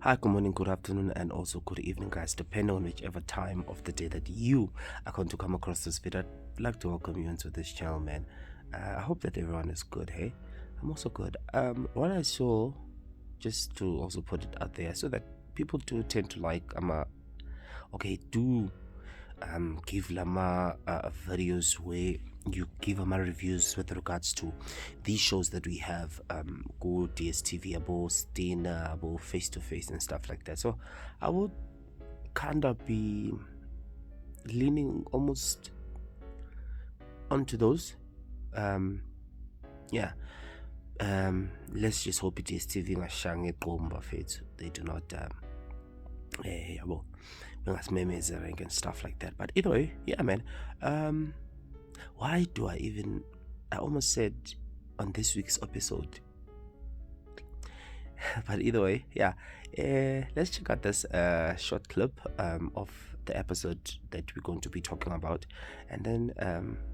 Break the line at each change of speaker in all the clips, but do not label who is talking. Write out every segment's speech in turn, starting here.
Hi, good morning, good afternoon, and also good evening, guys, depending on whichever time of the day that you are going to come across this video. I'd like to welcome you into this channel, man. I hope that everyone is good. Hey, I'm also good. What I saw, just to also put it out there, so that people do tend to like give lama videos where you give my reviews with regards to these shows that we have go DSTV about Stina about face to face and stuff like that. So I would kind of be leaning almost onto those. Yeah. Let's just hope DSTV ngashanga eqomba fethu. They do not and stuff like that. But either way, yeah, man. Why do I almost said on this week's episode. But either way, yeah. Let's check out this short clip of the episode that we're going to be talking about, and then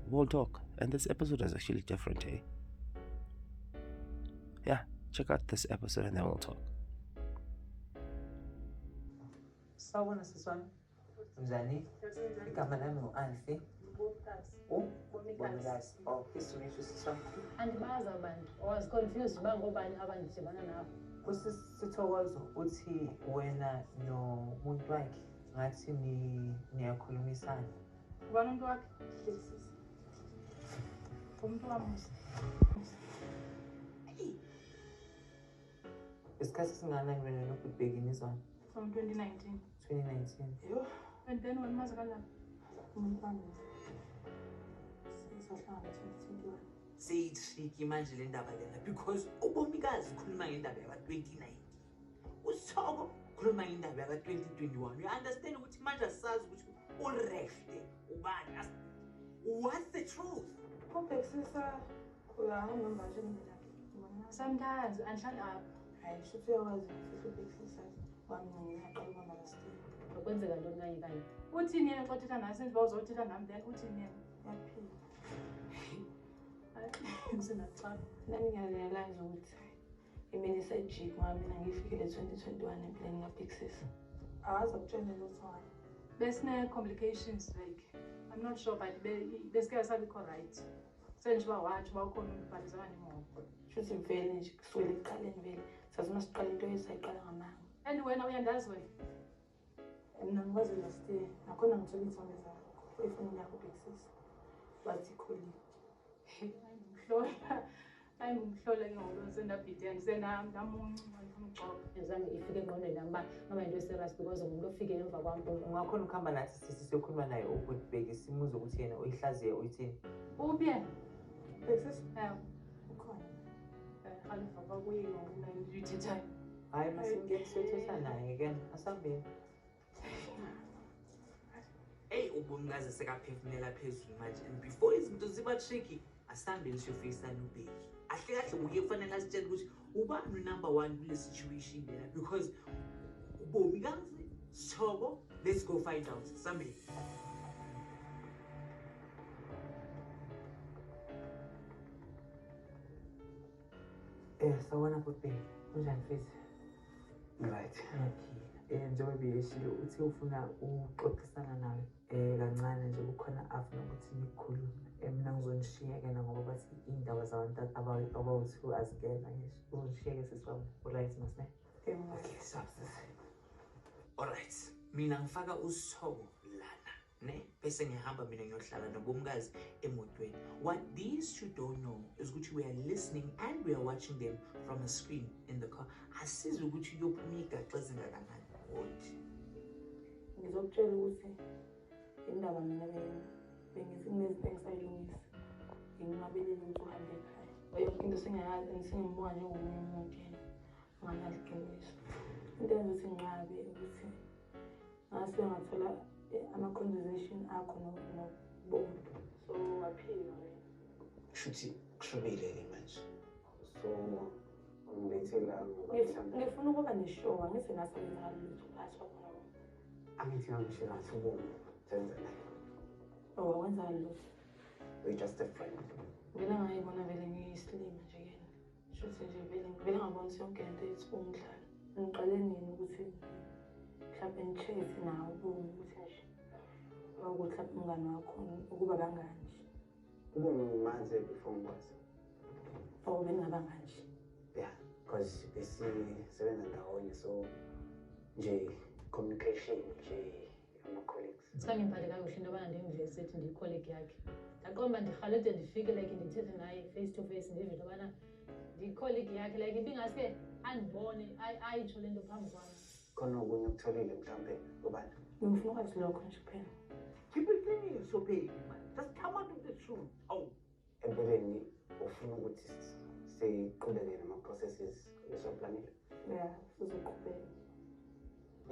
we'll talk. And this episode is actually different, eh? Yeah, check out this episode and then we'll talk.
Sawubona sisi wami. Mzani? Igama lami ngu-Ansi. Bomikazi. Oh, history sisi wami.
Andibazi abantu. I was confused uba ngobani abandidibana nabo.
Kusisithokozo uthi wena nomuntu wakhe ngathi niyakhulumisana.
Ubani umuntu wakhe? Sisi. Umuntu wami.
Isikhathi singakanani wena nokubhekini izwana?
From 2019.
2019.
Yo. And then when mazi kanjani? Umuntu wami. Sisahlala 2021.
Seyithiki manje le ndaba lena because ubomikazi ukhuluma ngendaba yaka-2019. Usithoko ukhuluma ngendaba yaka-2021. You understand ukuthi manje asazi ukuthi uRefte ubani? What's the truth?
Kompleksisa uyahamba manje ngendaba. Sometimes angihlali apha. Hayi futhi uyakwazi ukubhekisisa wami ngiyaqala ubamba lasitini.
Kwenzeka ntoni kanye?
Uthini yena xothetha naye senziba uzothetha nami then uthini yena? Yaphila. Ngisinaxaba.
Nami ngiyarealize ukuthi imini isejik ngoba mina ngifikile 2021 empilweni kaBixis.
Awazi ukutshela lutho wami. Besine-complications like I'm not sure but besike sabikho right. Senjiba wathi bawukhona ukubhalizana nemoto.
Shuthi vele nje kusukela ekuqaleni vele sazima siqala into esayiqala ngamanga.
And wena uyandazi wena? Mina ngikwazi last year nakhona ngithola izithombe zakho efonini yakho Bixis. Wathi kholi. Ayimhlola ke ngoku sendabhideni senamuncu ngifuna uxoxa.
Azange ifike engqondweni yami uba noma into serious because umuntu ofike emva kwami.
Ungakhona ukuhamba nathi sisi siyokhuluma naye ukubhekisa imuzi ukuthi yena uyihlaziye uyithini?
Uphi yena? Bixis? Ukhona. Khalifa bakuye ngoku uyithethayo.
Hayi masingiyethetha naye ke asambeni. Hey ubomikazi sekaphefumlela phezulu manje and before izinto ziba tricky asambeni siyofisa nobheki. Ahle kahle uye kufanele asitshele ukuthi ubani number 1 kule situation lena because ubomikazi Sithoko, let's go find out. Sambeni. Sawubona bobheki. Kunjani mfethu?
Right.
Njengoba beyeshilo uthi ufuna uxoxisana nawe kancane nje kukhona afuna ukuthi nikukhulume. Mina ngizonishiya ke ngoba bathi indaba zabantu abawuthu azingena ngisho. Uzishiye sisiwami. Alright masne.
Okay, substance.
Alright. Mina ngifaka uSithoko lana, ne? Bese ngihamba mina ngiyohlala nobomkazi emotweni. What these two don't know is ukuthi we are listening and we are watching them from a screen in the car. Asiza ukuthi uyophuma igaxa ezingakanani.
Ngizokutshela ukuthi indaba mina bengithi kunezinto engisayilungisa. Ngingabeleli ukuthi uhambe ekhaya. Yonke into sengayazi ngisengimbuka njengomunye umuntu yena. Nganaligqiniso. Into enzokuthi nginqabe ukuthi ngase ngathola ama-conversation akho nobona. So waphila wena.
Shuthi kushobile manje. So ngibethela
ngifuna ukuba neshow angithi nasebenza lutho phakathi kwabo.
angithi ngisho ngathi ubenzela.
Oh wenza lutho.
We just a friend.
Ngena ngayibona vele ngiyislim nje yena. Shuthi nje vele ngabona yonke into ethi umdlalo. ngiqale nini ukuthi mhlawumbe ni-chase nawo ubomi ukuthi nje ukuthi mhlawumbe umngane wakho ukuba bangani nje.
Ubomi ngimazi before ngikwazi.
Oh, beningabangani nje?
Yeah, because besisebenza ndawonye, so nje communication nje ama-colleagues.
Sikhange ngiphathe kakuhle into yobana ndimvese ethi ndiyi-colleague yakhe. Ndaqomba ndirhalede ndifike like ndithethe naye face to face ndive into yobana ndiyi-colleague yakhe like ibingaske andibone ayitsho le nto phambi kwam.
Khona okunye ukutholile mhlawumbe ubani?
Ngifuna ukwazi lokho nje kuphela.
Keep it iqiniso baby man. Just come out with the truth. Oh,
Empeleni ufuna ukuthi siqhubeke nama-processes esoplanile.
Yeah, sizoqhubeka.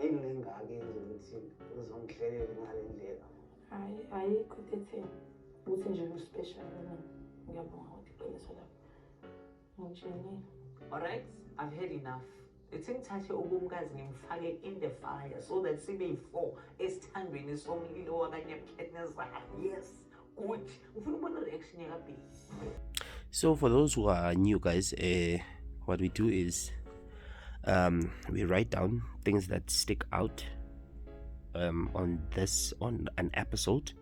Yini lengake yenza ukuthi uzongihlelela ngale ndlela?
Ayikho etheni ukuthi nje uspecial mina. Ngiyabonga ukuthi iqiniso lakho. Ngitsheni.
alright, I've had enough. It's ngithathe ubumkazi ngimfake in the fire so that sibe-4 esithandweni somlilo wakanyabukhenezayo. Yes, good. Ufuna ukubona reaction yakabheki.
So for those who are new guys, what we do is we write down things that stick out on an episode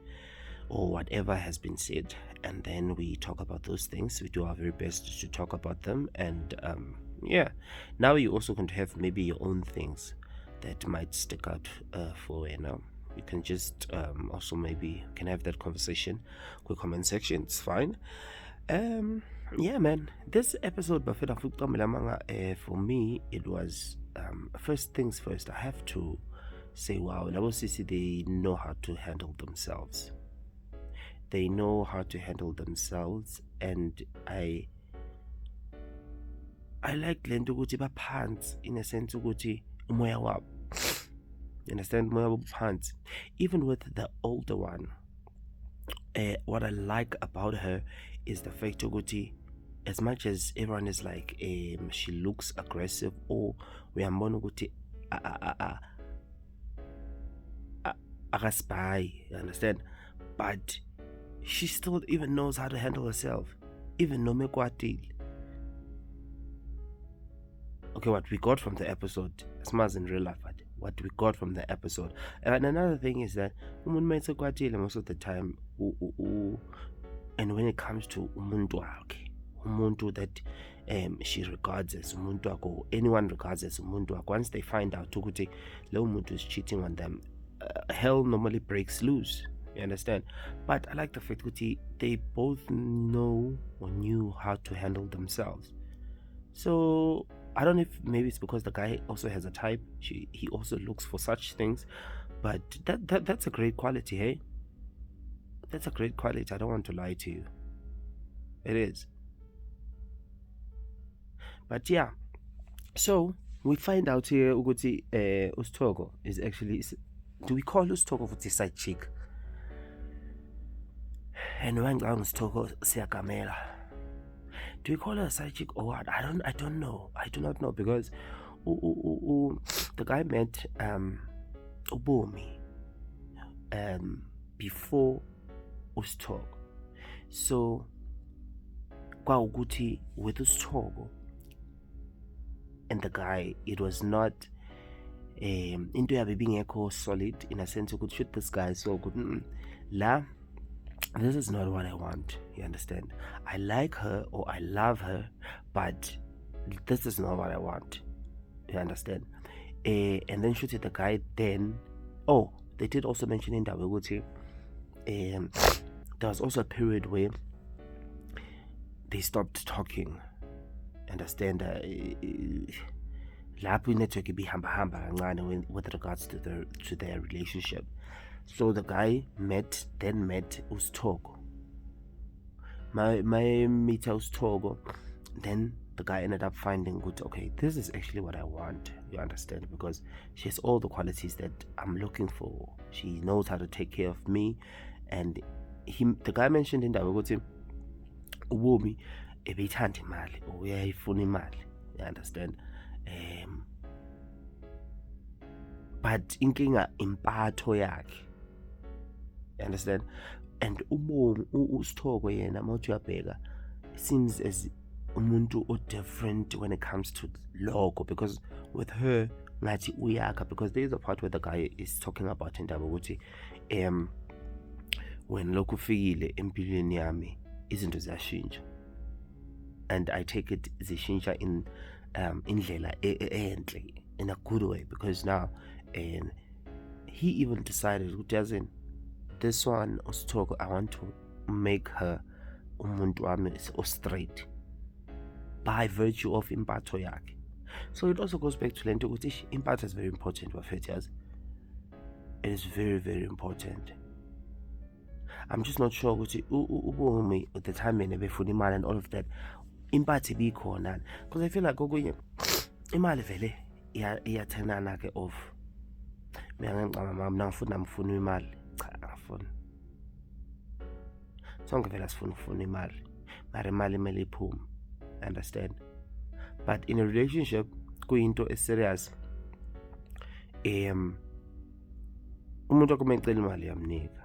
or whatever has been said, and then we talk about those things. We do our very best to talk about them, and now you also can have maybe your own things that might stick out for you can just also maybe can have that conversation with comment section. It's fine. Yeah man, this episode for me it was first things first. I have to say wow, Labo Sisi, they know how to handle themselves. They know how to handle themselves, and I like le nto ukuthi baphansi in a sense ukuthi umoya wabo, you understand, umoya wabo phansi. Even with the older one, what I like about her is the fact ukuthi as much as everyone is like she looks aggressive or uyambona ukuthi akaspy, you understand, but she still even knows how to handle herself, even no mekwatile. Okay, what we got from the episode, as in real life, but what we got from the episode. And another thing is that most of the time, and when it comes to umuntu that she regards as umuntu or anyone regards as umuntu, once they find out ukuthi lo umuntu is cheating on them, hell normally breaks loose. You understand? But I like the fact that they both know or knew how to handle themselves. So I don't know if maybe it's because the guy also has a type. He also looks for such things. But that's a great quality, hey? That's a great quality. I don't want to lie to you. It is. But yeah. So we find out here ukuthi Ustogo is actually, do we call Ustogo for the side chick? And when Ustogo siyakamela, do we call her a side chick or what? I don't know. I do not know, because the guy met Ubomi before Ustogo. So kwa ukuthi with Ustogo and the guy, it was not into yabe bingekho solid in a sense ukuthi shoot this guy so good la, this is not what I want, you understand. I like her or I love her, but this is not what I want, you understand. And then shoot the guy, then they did also mention in that there was also a period where they stopped talking, understand. Lapho network ibihamba kancane with regards to their relationship. So the guy met Ustogo. My meet Ustogo, then the guy ended up finding good, okay, this is actually what I want, you understand, because she has all the qualities that I'm looking for. She knows how to take care of me. And the guy mentioned in that Ubomi ebeyithanda imali or uyayifuna imali, you understand. But inkinga impatho yakhe, you understand. And Ustogo yena mawuthi uyabheka, seems as umuntu different when it comes to logo, because with her ngathi uyakha, because there is a part where the guy is talking about indaba ukuthi when lokhu fikile empilweni yami izinto ziyashintsha, and I take it zishintsha in indlela enhle, in a good way, because now and he even decided doesn't this one Ositoko, I want to make her umuntu wami straight by virtue of impatho yakhe. So it also goes back to lento ukuthi impatho is very important, bafethu yazi. It is very, very important. I'm just not sure ukuthi uBomi at the time ebefuna imali and all of that impatho ibikhona, because I feel like okunye imali vele iyathenana ke off. Mina ngicama mama ngifuna imali, cha angifuni. Sonke vele sifuna imali, mara imali imele iphume, understand? But in a relationship kuyinto eserious, umuntu akumecela imali yamnika,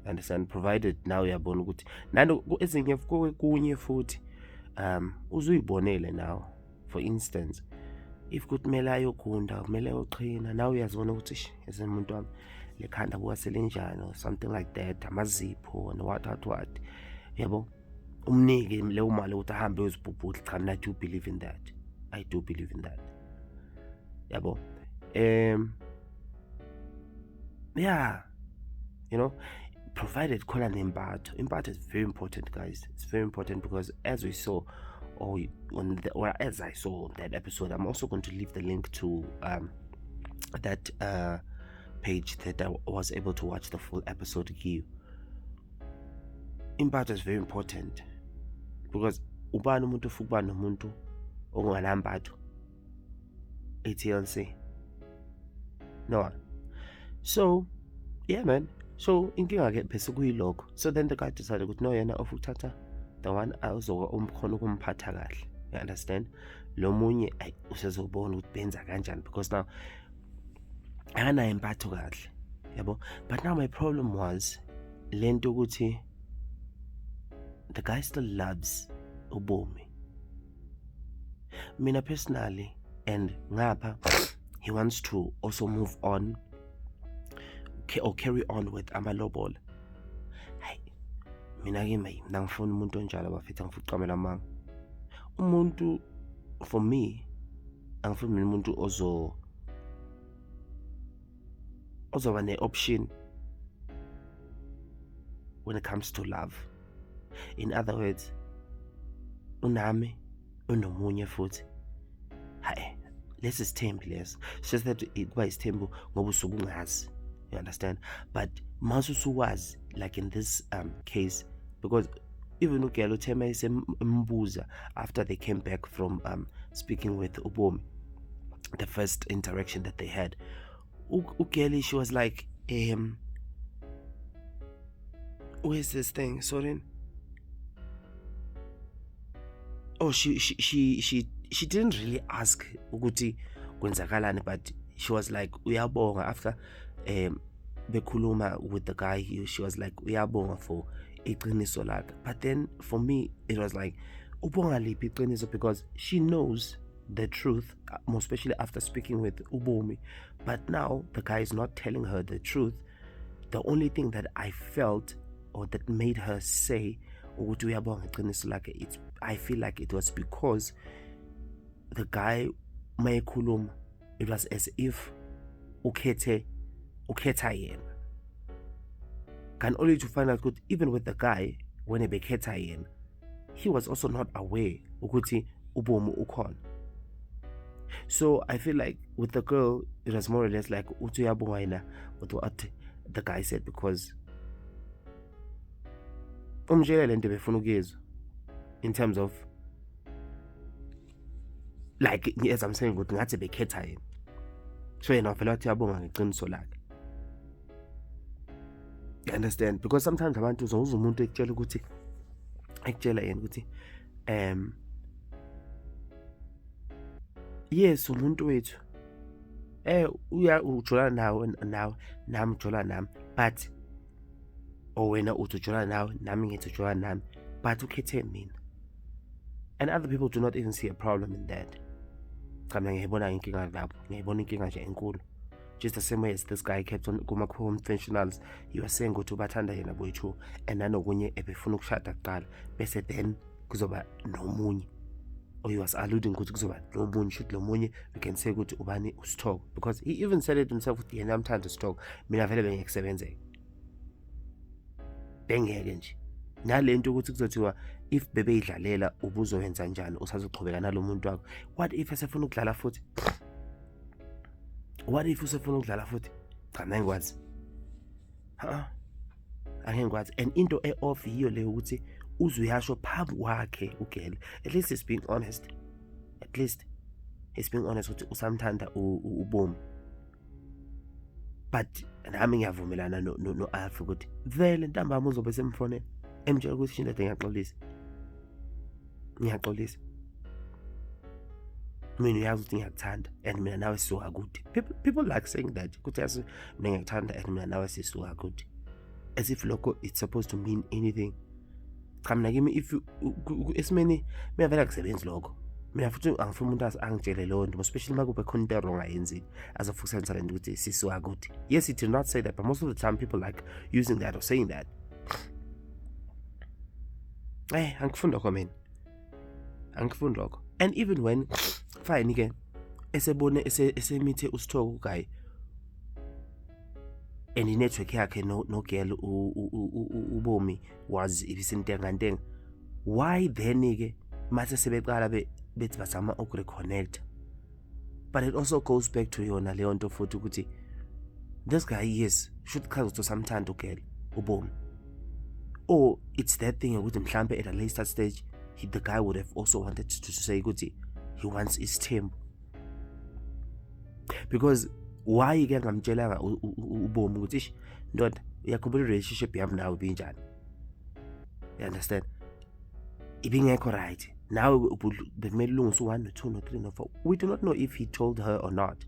understand, provided now uyabona ukuthi nalo ezinye kunye futhi uzuyibonele now. For instance, if kumele ayogunda, kumele ayoqhina, now uyazibona ukuthi yezeni umuntu wami lekhanda buwaselenjani or something like that, amazipho and what yabo, umnike leyo mali ukuthi ahambe uyozibhubhudla. Cha, mina I do believe in that. I do believe in that, yabo. Yeah, you know, provided khona nempatho. Impatho is very important, guys. It's very important, because as we saw, or as I saw that episode, I'm also going to leave the link to that page that I was able to watch the full episode to you. Impatho is very important, because ubani umuntu ufuna nomuntu onganempatho ATLC no one. So yeah, man, so inkinga ke bese kuyilokho. So then the guy decided ukuthi no, yena ofuthatha the one azoba umkhona ukumphatha kahle, you understand. Lo munye usezobona ukuthi benza kanjani, because now ana empatho kahle, yabo. But now my problem was lento ukuthi the guy still loves uBomi. Mina personally, and ngapha he wants to also move on or carry on with amalobol. Hayi, mina ke mina ngifuna umuntu onjalo bafethu, ngifuna uqamela amanga. Umuntu for me angifuni umuntu ozoba ne-option when it comes to love. In other words, unami unomunye futhi. Hayi, lesi sithembi lesi. It's just that kuba isithembu ngoba usuke ungazi, you understand. But mase usuwazi, like in this case, because even ugelo Thema isembuza after they came back from speaking with uBomi, the first interaction that they had, Ugeli, she was like, where's this thing? Sorry. Oh, she didn't really ask ukuthi kwenzakalani, but she was like uyabonga after bekhuluma with the guy. She was like uyabonga for iqiniso lakhe. But then for me it was like ubonga liphi iqiniso, because she knows the truth, more especially after speaking with uBomi. But now the guy is not telling her the truth. The only thing that I felt, or that made her say ukuthi uyabonga iqiniso lakhe, I feel like it was because the guy mayekhuluma, it was as if ukhetha yena. Can only to find out good, even with the guy when ebekhetha yena, he was also not aware ukuthi uBomi ukhona. So I feel like with the girl it was more or less like uthi uyabonga yena with what the guy said, because umtshela lento befuna ukuyizwa, in terms of like, as I'm saying, ukuthi ngathi bekhetha yena, so yena vele wathi uyabonga ngeqiniso lakhe. You understand? Because sometimes abantu uzawuza umuntu ekutshela yena ukuthi yes umuntu wethu ujola nawe nami ujola nami, but wena uthi ujola nawe nami ngithi ujola nami, but ukhethe mina. And other people do not even see a problem in that. Kamna ngiyibona inkinga lapho, ngiyibona inkinga nje enkulu. Just the same way as this guy kept on kuma-confessionals, he was saying ukuthi ubathanda yena boyithu, and nanokunye ebefuna ukushada kuqala bese then kuzoba nomunye, or he was alluding ukuthi kuzoba nomunye, shoot lo munye we can say ukuthi ubani uSithoko, because he even said it himself ukuthi yena amthanda uSithoko, mina vele bengikusebenzela bengeke nje nalento ukuthi kuzothiwa if bebeyidlalela ubuzowenza njani usazoqhubeka nalomuntu wakho. What if esefuna ukudlala futhi? What if usefuna ukudlala futhi? Cha ngikwazi. Angikwazi. And into e-off yiyo le ukuthi uzuyasho phambi kwakhe ugele. At least he's being honest. At least he's being honest ukuthi usamthanda uBomi. But nami ngiyavumelana no Alpha ukuthi vele ntambama uzobe semfonela emtshela ukuthi shinda ngiyaxolisa. Ngiyaxolisa. Mina uyazi ukuthi ngiyakuthanda and mina nawe sisuka kude. People like saying that ukuthi yazi mina ngiyakuthanda and mina nawe sisuka kude, as if lokho it's supposed to mean anything. Cha mina kimi if esimeni mina vele akusebenzi lokho. Mina futhi angifuni umuntu angitshele lo nto, especially makube khona into wrong ayenzile azofukisa lento ukuthi sisuka kude. Yes, he did not say that, but most of the time people like using that or saying that. Angifundi lokho mina. Angifundi lokho. And even when fine again esebone esemithe uSithoko guy and network yakhe no girl uBomi was ibisintenga, why then ke mase sebeqala bethi bazama ukureconnect? But it also goes back to yona leyo nto futhi ukuthi this guy, yes, should cause to samthanda ugirl uBomi, or it's that thing ukuthi mhlambe at a later stage the guy would have also wanted to say ukuthi he wants his team. Because why ke ngamtshelanga uBomi ukuthi ish ndoda uyakhumbula relationship yami nawe binjani? You understand? Ibingekho right. Now bekumele ulungise 1 no 2 no 3 no 4. We do not know if he told her or not.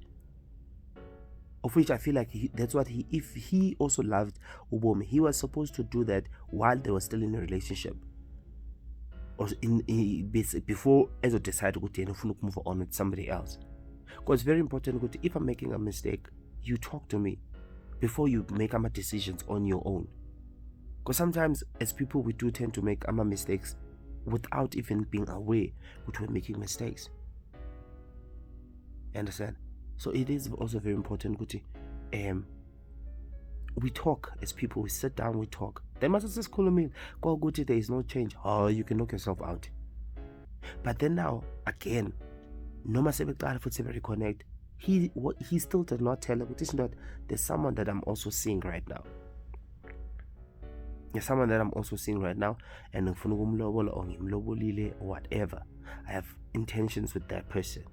Of which I feel like that's what if he also loved uBomi, he was supposed to do that while they were still in a relationship. Or before as decide ukuthi yena ufuna move on with somebody else. Because it's very important ukuthi if I'm making a mistake, you talk to me before you make decisions on your own. Because sometimes as people we do tend to make mistakes without even being aware that we're making mistakes. You understand? So it is also very important kuti we talk as people, we sit down, we talk. They must just call me, go good, there is no change. Oh, you can knock yourself out. But then now, again, no matter reconnect, he still did not tell her, there's someone that I'm also seeing right now. There's someone that I'm also seeing right now, and or whatever. I have intentions with that person.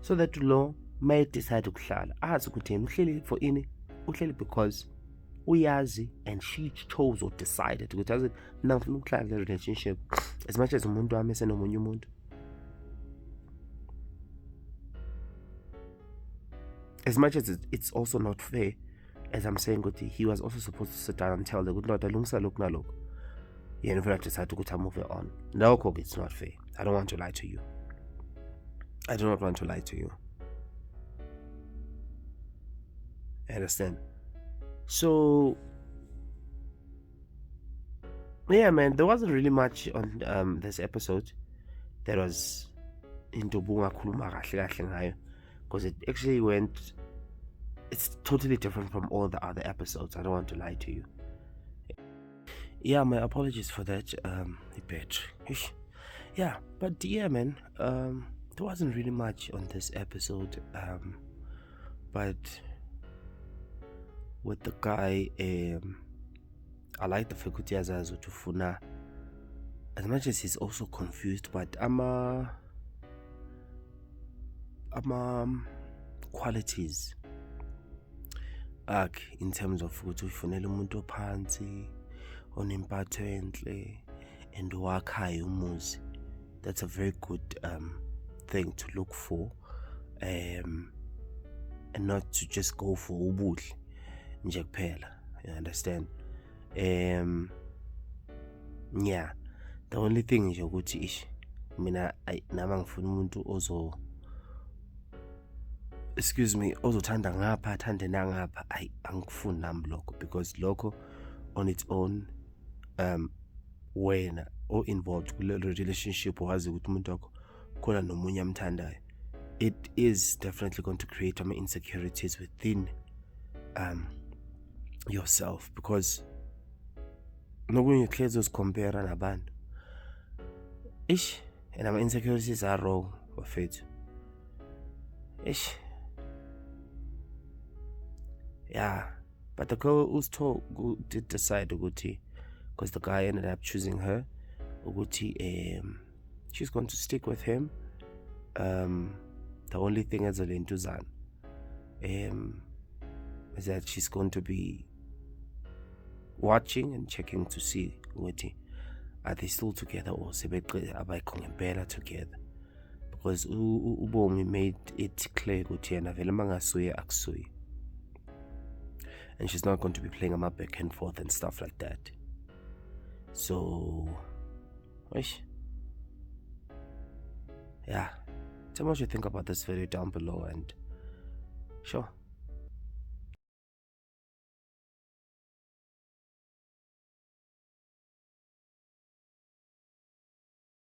So that law might decide to ask for any because uyazi and she chose or decided to tell it now the relationship as much as umuntu wami senomunye umuntu. As much as it's also not fair, as I'm saying, he was also supposed to sit down and tell the good Lord, look na look. You never decide to move it on. No, it's not fair. I don't want to lie to you. I do not want to lie to you. I understand. So yeah, man, there wasn't really much on this episode that was into bunga khuluma kahle kahle ngayo, because it actually went, it's totally different from all the other episodes. I don't want to lie to you. Yeah, my apologies for that, yeah, but yeah, man, there wasn't really much on this episode, but with the guy, I like the faculty as Tufuna, as much as he's also confused, but qualities in terms of ukuthi ufunela umuntu ophansi onempatho enhle and wakhayo umuzi. That's a very good thing to look for, and not to just go for ubuhle nje kuphela. You understand? Yeah, the only thing is ukuthi mina nama ngifuna umuntu ozothanda ngapha athande nangapha. Angifuni nami lokho, because lokho on its own wena involved kule relationship wazi ukuthi umuntu wakho khona nomunye amthandayo, it is definitely going to create insecurities within yourself, because nokunye hlezi uzicompare nabantu and insecurities are wrong bafethu. Yeah, but the girl did decide ukuthi, because the guy ended up choosing her, ukuthi she's going to stick with him. The only thing as a lentuzana is that she's going to be watching and checking to see ukuthi are they still together or abekho ngempela together, because uBomi made it clear ukuthi yena vele mangasuye akusuye, and she's not going to be playing back and forth and stuff like that. So yeah, tell me what you think about this video down below, and sure,